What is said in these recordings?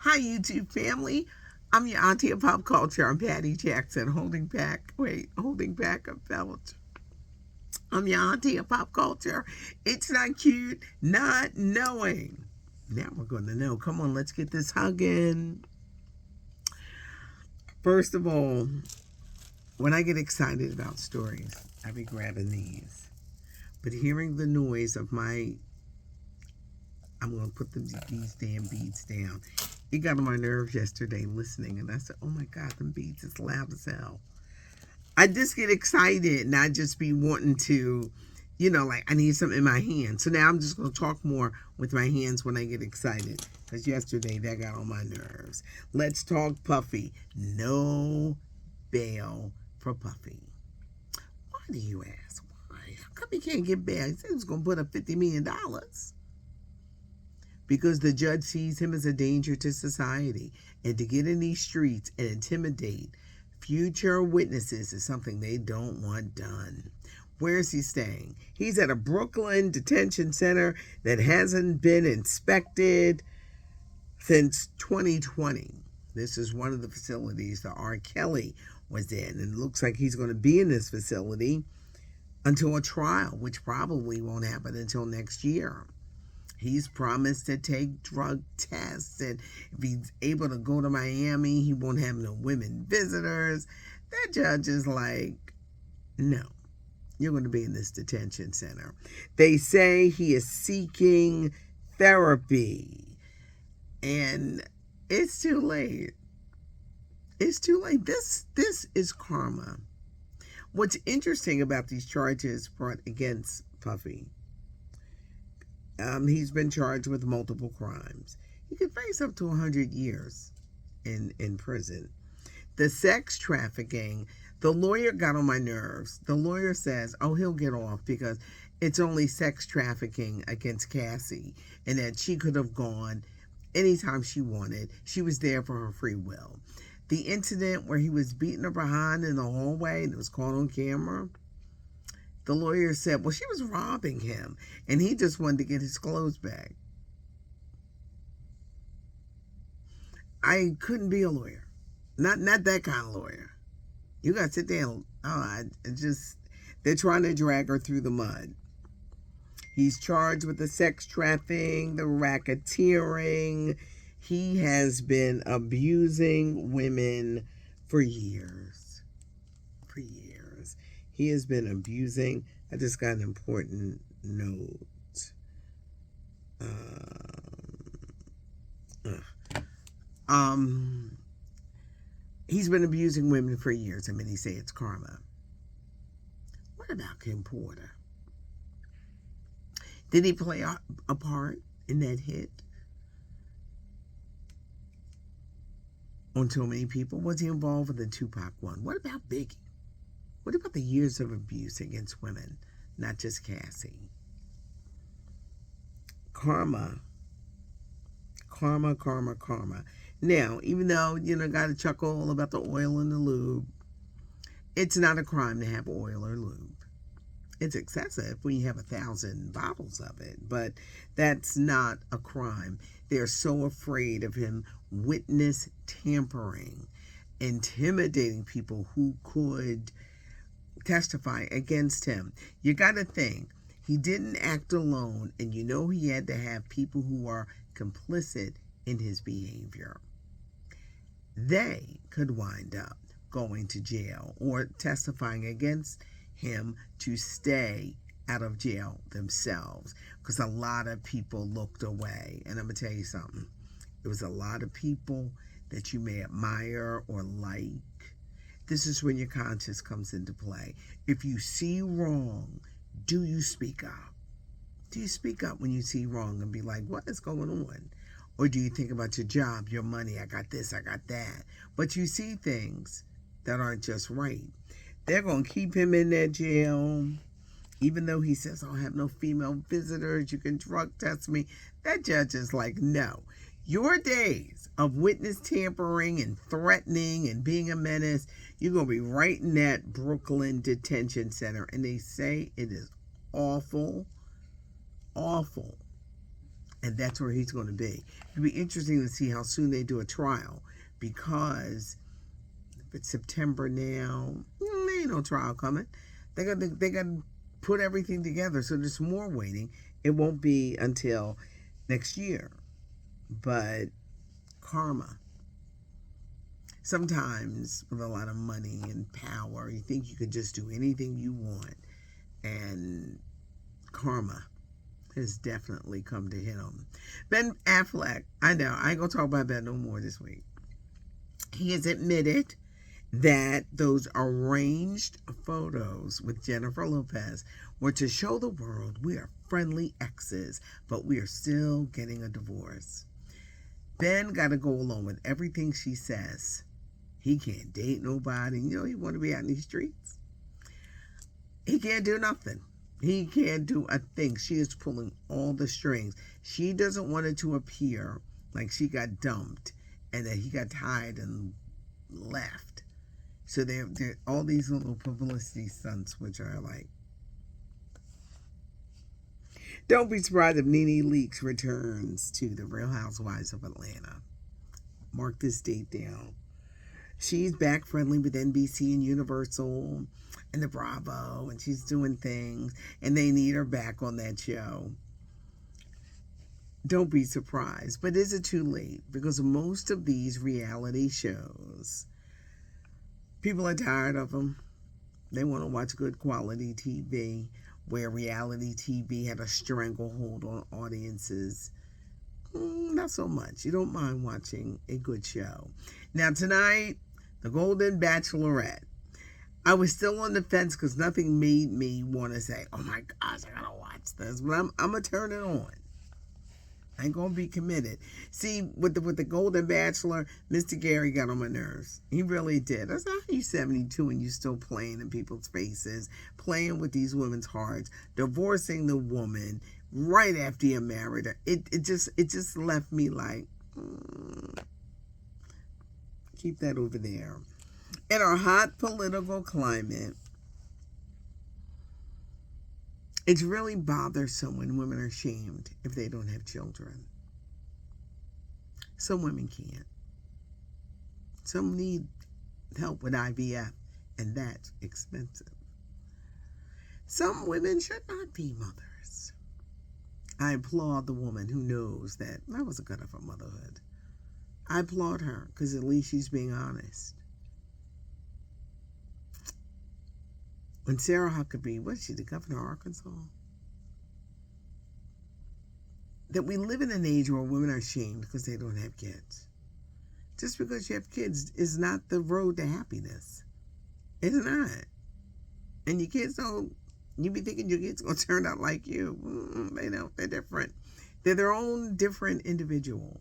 Hi, YouTube family. I'm your auntie of pop culture. I'm Patty Jackson, holding back a belt. I'm your auntie of pop culture. It's not cute, not knowing. Now we're going to know. Come on, let's get this hugging. First of all, when I get excited about stories, I be grabbing these. But hearing the noise of I'm going to put these damn beads down. It got on my nerves yesterday listening, and I said, oh my God, them beads is loud as hell. I just get excited and I just be wanting to, like I need something in my hand. So now I'm just going to talk more with my hands when I get excited. Because yesterday that got on my nerves. Let's talk Puffy. No bail for Puffy. Why do you ask? Why? How come he can't get bail? He said he was going to put up $50 million. Because the judge sees him as a danger to society. And to get in these streets and intimidate future witnesses is something they don't want done. Where is he staying? He's at a Brooklyn detention center that hasn't been inspected since 2020. This is one of the facilities that R. Kelly was in. And it looks like he's going to be in this facility until a trial, which probably won't happen until next year. He's promised to take drug tests, and if he's able to go to Miami, he won't have no women visitors. That judge is like, no, you're going to be in this detention center. They say he is seeking therapy, and it's too late. It's too late. This is karma. What's interesting about these charges brought against Puffy, he's been charged with multiple crimes. He could face up to 100 years in prison. The sex trafficking, the lawyer got on my nerves. The lawyer says, oh, he'll get off because it's only sex trafficking against Cassie and that she could have gone anytime she wanted. She was there for her free will. The incident where he was beating her behind in the hallway and it was caught on camera, the lawyer said, well, she was robbing him, and he just wanted to get his clothes back. I couldn't be a lawyer. Not that kind of lawyer. You got to sit down. They're trying to drag her through the mud. He's charged with the sex trafficking, the racketeering. He has been abusing women for years. For years. He has been abusing. I just got an important note. He's been abusing women for years. I mean, he say it's karma. What about Kim Porter? Did he play a part in that hit on so many people? Was he involved with the Tupac one? What about Biggie? What about the years of abuse against women, not just Cassie? Karma. Karma, karma, karma. Now, even though, got to chuckle about the oil and the lube, it's not a crime to have oil or lube. It's excessive when you have 1,000 bottles of it, but that's not a crime. They're so afraid of him witness tampering, intimidating people who could testify against him. You got to think, he didn't act alone, and he had to have people who are complicit in his behavior. They could wind up going to jail or testifying against him to stay out of jail themselves, because a lot of people looked away. And I'm going to tell you something. It was a lot of people that you may admire or like. This is when your conscience comes into play. If you see wrong, do you speak up? Do you speak up when you see wrong and be like, what is going on? Or do you think about your job, your money, I got this, I got that. But you see things that aren't just right. They're going to keep him in that jail. Even though he says, I'll have no female visitors, you can drug test me. That judge is like, no. Your days of witness tampering and threatening and being a menace, you're going to be right in that Brooklyn detention center. And they say it is awful, awful. And that's where he's going to be. It'll be interesting to see how soon they do a trial, because if it's September now, there ain't no trial coming. They got to put everything together, so there's more waiting. It won't be until next year. But karma. Sometimes with a lot of money and power, you think you could just do anything you want, and karma has definitely come to hit him. Ben Affleck, I know, I ain't gonna talk about that no more this week. He has admitted that those arranged photos with Jennifer Lopez were to show the world we are friendly exes, but we are still getting a divorce. Ben got to go along with everything she says. He can't date nobody. He want to be out in these streets. He can't do nothing. He can't do a thing. She is pulling all the strings. She doesn't want it to appear like she got dumped and that he got tired and left. So they're all these little publicity stunts, which are like, don't be surprised if NeNe Leakes returns to the Real Housewives of Atlanta. Mark this date down. She's back friendly with NBC and Universal and the Bravo, and she's doing things, and they need her back on that show. Don't be surprised. But is it too late? Because most of these reality shows, people are tired of them. They want to watch good quality TV, where reality TV had a stranglehold on audiences. Not so much. You don't mind watching a good show. Now tonight, the Golden Bachelorette. I was still on the fence because nothing made me want to say, oh my gosh, I gotta watch this. But I'm gonna turn it on. I ain't gonna be committed. See, with the Golden Bachelor, Mr. Gary got on my nerves. He really did. That's not how you 72 and you still playing in people's faces, playing with these women's hearts, divorcing the woman right after you married her. It just left me like, keep that over there. In our hot political climate, it's really bothersome when women are shamed if they don't have children. Some women can't. Some need help with IVF, and that's expensive. Some women should not be mothers. I applaud the woman who knows that wasn't good for motherhood. I applaud her because at least she's being honest. When Sarah Huckabee, was she the governor of Arkansas? That we live in an age where women are shamed because they don't have kids. Just because you have kids is not the road to happiness. It's not. And your kids don't, you be thinking your kids going to turn out like you. They don't. They're different. They're their own different individual.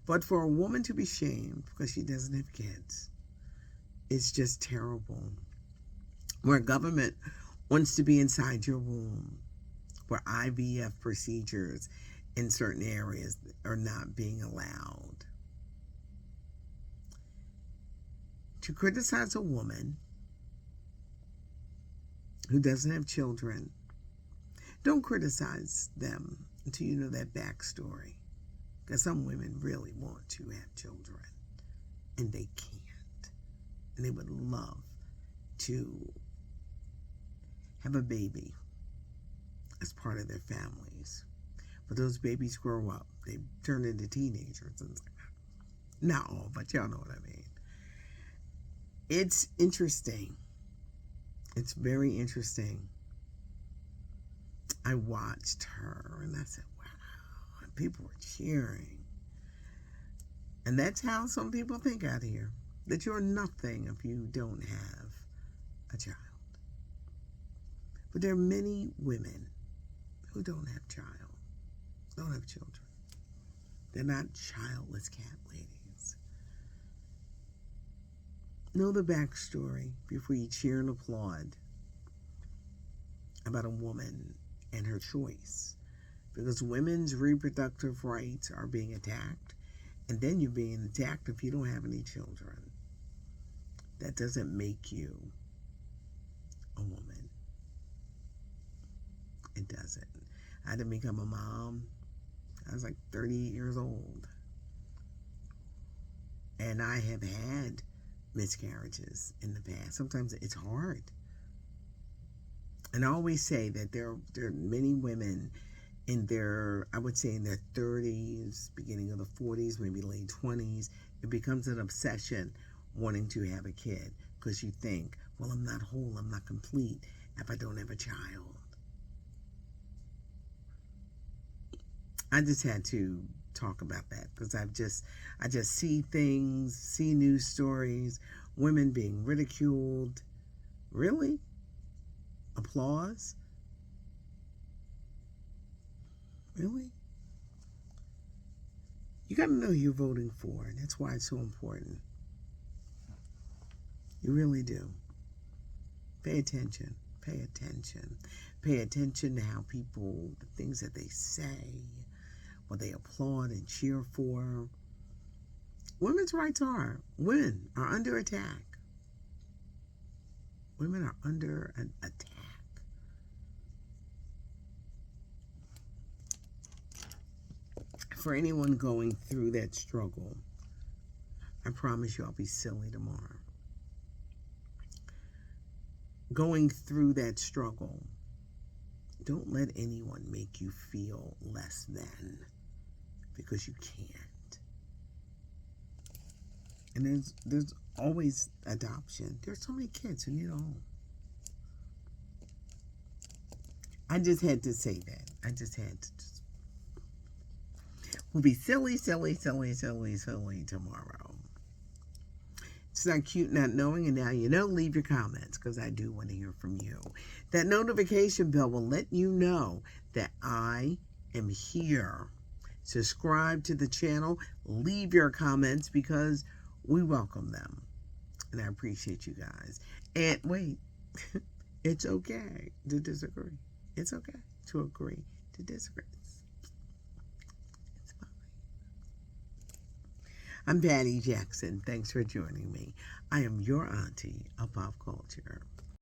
But for a woman to be shamed because she doesn't have kids, it's just terrible. Where government wants to be inside your womb, where IVF procedures in certain areas are not being allowed. To criticize a woman who doesn't have children, don't criticize them until you know that backstory. Because some women really want to have children, and they can't. And they would love to have a baby as part of their families. But those babies grow up. They turn into teenagers. And not all, but y'all know what I mean. It's interesting. It's very interesting. I watched her and I said, wow. And people were cheering. And that's how some people think out here. That you're nothing if you don't have a child. But there are many women who don't have children. They're not childless cat ladies. Know the backstory before you cheer and applaud about a woman and her choice. Because women's reproductive rights are being attacked, and then you're being attacked if you don't have any children. That doesn't make you a woman. It doesn't. I didn't become a mom. I was like 38 years old. And I have had miscarriages in the past. Sometimes it's hard. And I always say that there are many women in their, I would say in their 30s, beginning of the 40s, maybe late 20s, it becomes an obsession wanting to have a kid because you think, well, I'm not whole, I'm not complete if I don't have a child. I just had to talk about that because I just see things, see news stories, women being ridiculed. Really? Applause? Really? You got to know who you're voting for. That's why it's so important. You really do. Pay attention. Pay attention. Pay attention to how people, the things that they say, what they applaud and cheer for. Women's rights women are under attack. Women are under an attack. For anyone going through that struggle, I promise you I'll be silly tomorrow. Going through that struggle, don't let anyone make you feel less than because you can't. And there's always adoption. There's so many kids who need a home. I just had to say that. I just had to. We'll be silly tomorrow. It's not cute not knowing, and now you know. Leave your comments because I do want to hear from you. That notification bell will let you know that I am here. Subscribe to the channel. Leave your comments because we welcome them. And I appreciate you guys. And wait, it's okay to disagree. It's okay to agree to disagree. It's fine. I'm Patty Jackson. Thanks for joining me. I am your auntie of pop culture.